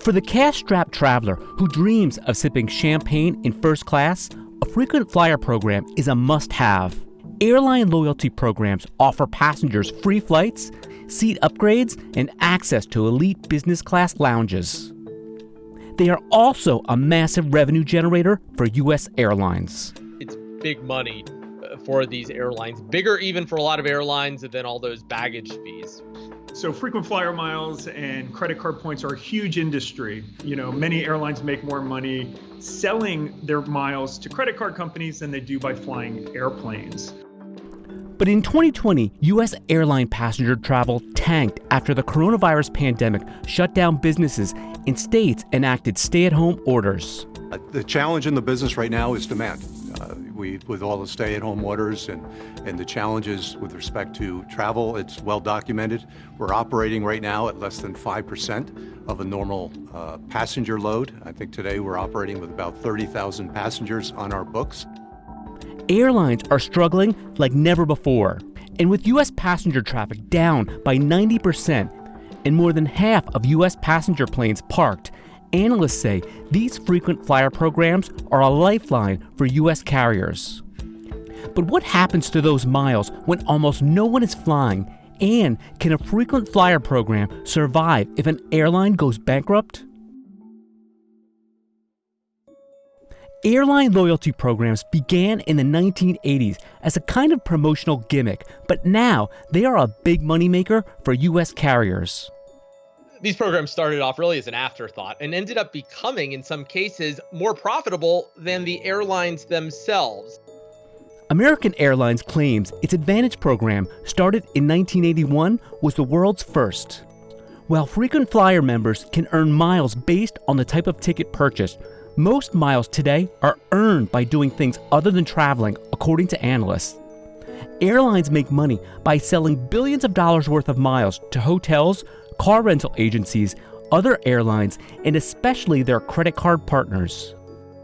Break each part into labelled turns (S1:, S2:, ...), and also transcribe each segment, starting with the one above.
S1: For the cash-strapped traveler who dreams of sipping champagne in first class, a frequent flyer program is a must-have. Airline loyalty programs offer passengers free flights, seat upgrades, and access to elite business class lounges. They are also a massive revenue generator for U.S. airlines.
S2: It's big money for these airlines, bigger even for a lot of airlines than all those baggage fees.
S3: So frequent flyer miles and credit card points are a huge industry. Many airlines make more money selling their miles to credit card companies than they do by flying airplanes.
S1: But in 2020, U.S. airline passenger travel tanked after the coronavirus pandemic shut down businesses and states enacted stay-at-home orders.
S4: The challenge in the business right now is demand. With all the stay-at-home orders and the challenges with respect to travel, it's well documented. We're operating right now at less than 5% of a normal passenger load. I think today we're operating with about 30,000 passengers on our books.
S1: Airlines are struggling like never before. And with U.S. passenger traffic down by 90% and more than half of U.S. passenger planes parked, analysts say these frequent flyer programs are a lifeline for U.S. carriers. But what happens to those miles when almost no one is flying? And can a frequent flyer program survive if an airline goes bankrupt? Airline loyalty programs began in the 1980s as a kind of promotional gimmick, but now they are a big moneymaker for U.S. carriers.
S2: These programs started off really as an afterthought and ended up becoming, in some cases, more profitable than the airlines themselves.
S1: American Airlines claims its Advantage program, started in 1981, was the world's first. While frequent flyer members can earn miles based on the type of ticket purchased, most miles today are earned by doing things other than traveling, according to analysts. Airlines make money by selling billions of dollars worth of miles to hotels, car rental agencies, other airlines, and especially their credit card partners.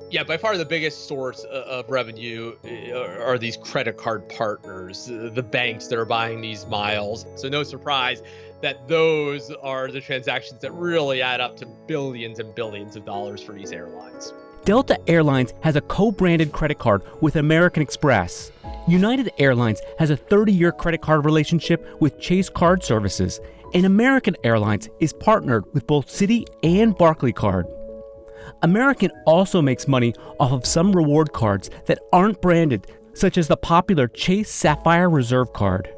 S2: Yeah, by far the biggest source of revenue are these credit card partners, the banks that are buying these miles. So no surprise that those are the transactions that really add up to billions and billions of dollars for these airlines.
S1: Delta Airlines has a co-branded credit card with American Express. United Airlines has a 30-year credit card relationship with Chase Card Services, and American Airlines is partnered with both Citi and Barclaycard. American also makes money off of some reward cards that aren't branded, such as the popular Chase Sapphire Reserve Card.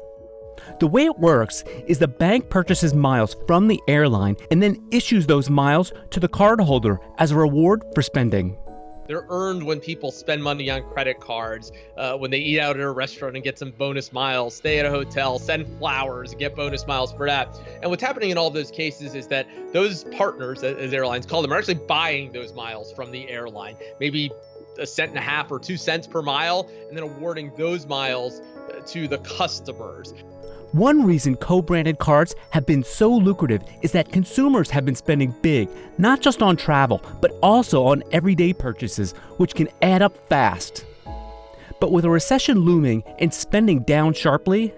S1: The way it works is the bank purchases miles from the airline and then issues those miles to the cardholder as a reward for spending.
S2: They're earned when people spend money on credit cards, when they eat out at a restaurant and get some bonus miles, stay at a hotel, send flowers, and get bonus miles for that. And what's happening in all those cases is that those partners, as airlines call them, are actually buying those miles from the airline, maybe 1.5 cents or 2 cents per mile, and then awarding those miles to the customers.
S1: One reason co-branded cards have been so lucrative is that consumers have been spending big, not just on travel, but also on everyday purchases, which can add up fast. But with a recession looming and spending down sharply,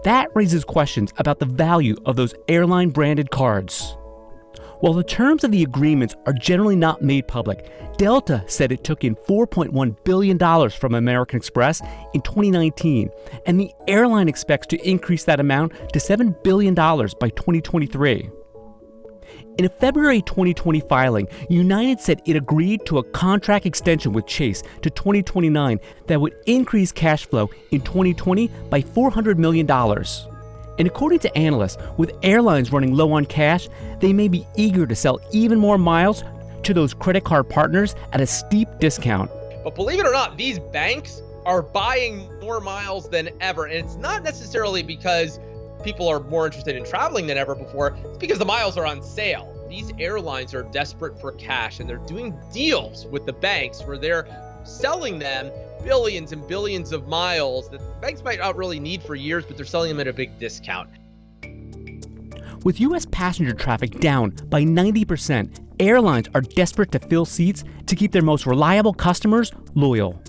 S1: that raises questions about the value of those airline-branded cards. While the terms of the agreements are generally not made public, Delta said it took in $4.1 billion from American Express in 2019, and the airline expects to increase that amount to $7 billion by 2023. In a February 2020 filing, United said it agreed to a contract extension with Chase to 2029 that would increase cash flow in 2020 by $400 million. And according to analysts, with airlines running low on cash, they may be eager to sell even more miles to those credit card partners at a steep discount.
S2: But believe it or not, these banks are buying more miles than ever. And it's not necessarily because people are more interested in traveling than ever before. It's because the miles are on sale. These airlines are desperate for cash, and they're doing deals with the banks where they're selling them billions and billions of miles that banks might not really need for years, but they're selling them at a big discount.
S1: With U.S. passenger traffic down by 90%, airlines are desperate to fill seats to keep their most reliable customers loyal.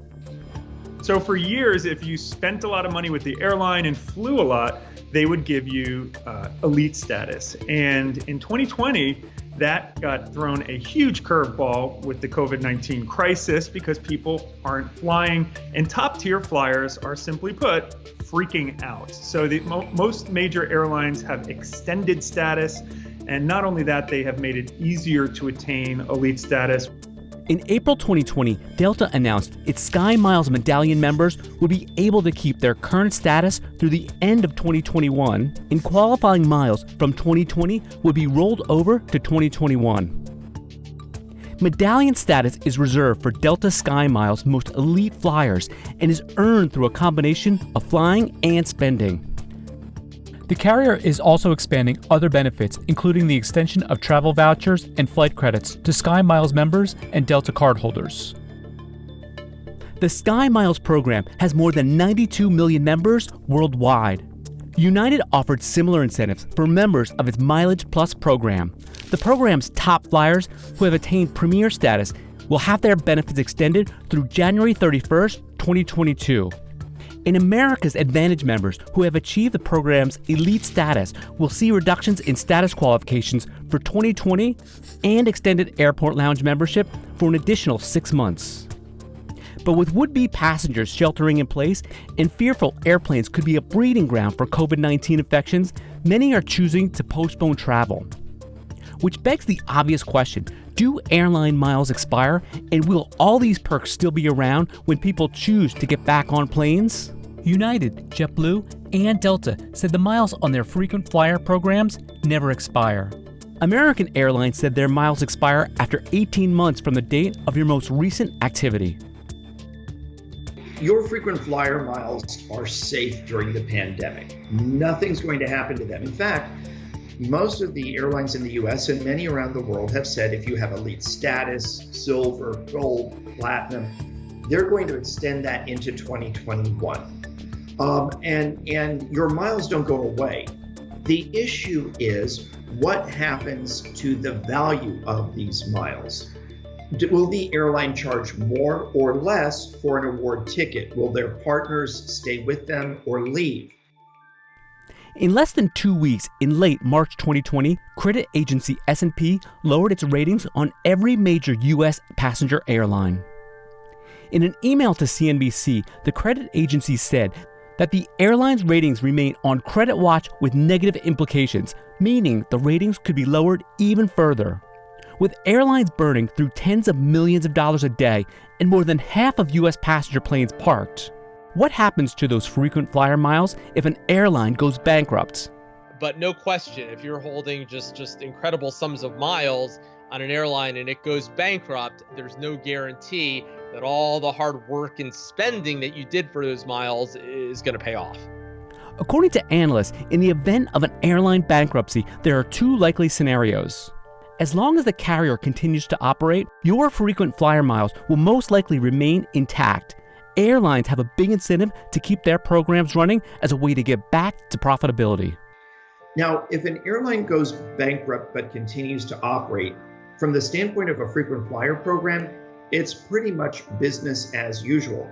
S3: So for years, if you spent a lot of money with the airline and flew a lot, they would give you elite status. And in 2020, That got thrown a huge curveball with the COVID-19 crisis because people aren't flying, and top-tier flyers are, simply put, freaking out. So the most major airlines have extended status, and not only that, they have made it easier to attain elite status.
S1: In April 2020, Delta announced its Sky Miles Medallion members would be able to keep their current status through the end of 2021, and qualifying miles from 2020 would be rolled over to 2021. Medallion status is reserved for Delta Sky Miles' most elite flyers and is earned through a combination of flying and spending.
S5: The carrier is also expanding other benefits, including the extension of travel vouchers and flight credits to Sky Miles members and Delta cardholders.
S1: The Sky Miles program has more than 92 million members worldwide. United offered similar incentives for members of its Mileage Plus program. The program's top flyers who have attained Premier status will have their benefits extended through January 31st, 2022. And America's Advantage members who have achieved the program's elite status will see reductions in status qualifications for 2020 and extended airport lounge membership for an additional 6 months. But with would-be passengers sheltering in place and fearful airplanes could be a breeding ground for COVID-19 infections, many are choosing to postpone travel. Which begs the obvious question, do airline miles expire, and will all these perks still be around when people choose to get back on planes?
S5: United, JetBlue, and Delta said the miles on their frequent flyer programs never expire.
S1: American Airlines said their miles expire after 18 months from the date of your most recent activity.
S6: Your frequent flyer miles are safe during the pandemic. Nothing's going to happen to them. In fact, most of the airlines in the US and many around the world have said if you have elite status, silver, gold, platinum, they're going to extend that into 2021. And your miles don't go away. The issue is what happens to the value of these miles. Will the airline charge more or less for an award ticket? Will their partners stay with them or leave?
S1: In less than 2 weeks, in late March 2020, credit agency S&P lowered its ratings on every major U.S. passenger airline. In an email to CNBC, the credit agency said that the airline's ratings remain on credit watch with negative implications, meaning the ratings could be lowered even further. With airlines burning through tens of millions of dollars a day and more than half of U.S. passenger planes parked, what happens to those frequent flyer miles if an airline goes bankrupt?
S2: But no question, if you're holding just incredible sums of miles on an airline and it goes bankrupt, there's no guarantee that all the hard work and spending that you did for those miles is going to pay off.
S1: According to analysts, in the event of an airline bankruptcy, there are two likely scenarios. As long as the carrier continues to operate, your frequent flyer miles will most likely remain intact. Airlines have a big incentive to keep their programs running as a way to get back to profitability.
S6: Now, if an airline goes bankrupt but continues to operate, from the standpoint of a frequent flyer program, it's pretty much business as usual.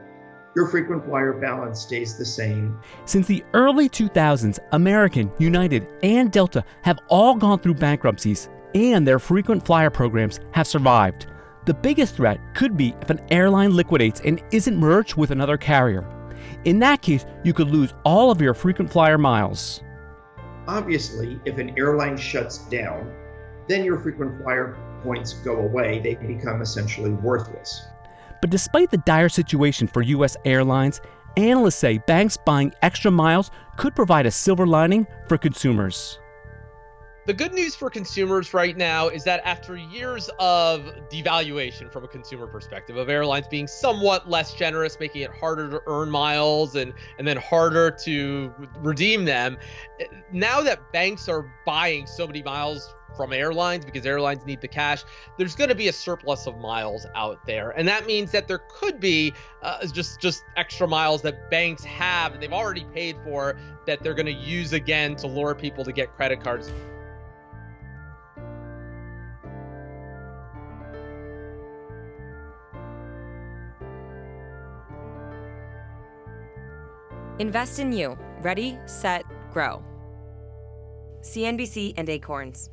S6: Your frequent flyer balance stays the same.
S1: Since the early 2000s, American, United, and Delta have all gone through bankruptcies, and their frequent flyer programs have survived. The biggest threat could be if an airline liquidates and isn't merged with another carrier. In that case, you could lose all of your frequent flyer miles.
S6: Obviously, if an airline shuts down, then your frequent flyer points go away. They become essentially worthless.
S1: But despite the dire situation for U.S. airlines, analysts say banks buying extra miles could provide a silver lining for consumers.
S2: The good news for consumers right now is that after years of devaluation from a consumer perspective, of airlines being somewhat less generous, making it harder to earn miles and then harder to redeem them, now that banks are buying so many miles from airlines because airlines need the cash, there's going to be a surplus of miles out there. And that means that there could be just extra miles that banks have and they've already paid for that they're going to use again to lure people to get credit cards.
S7: Invest in you. Ready, set, grow. CNBC and Acorns.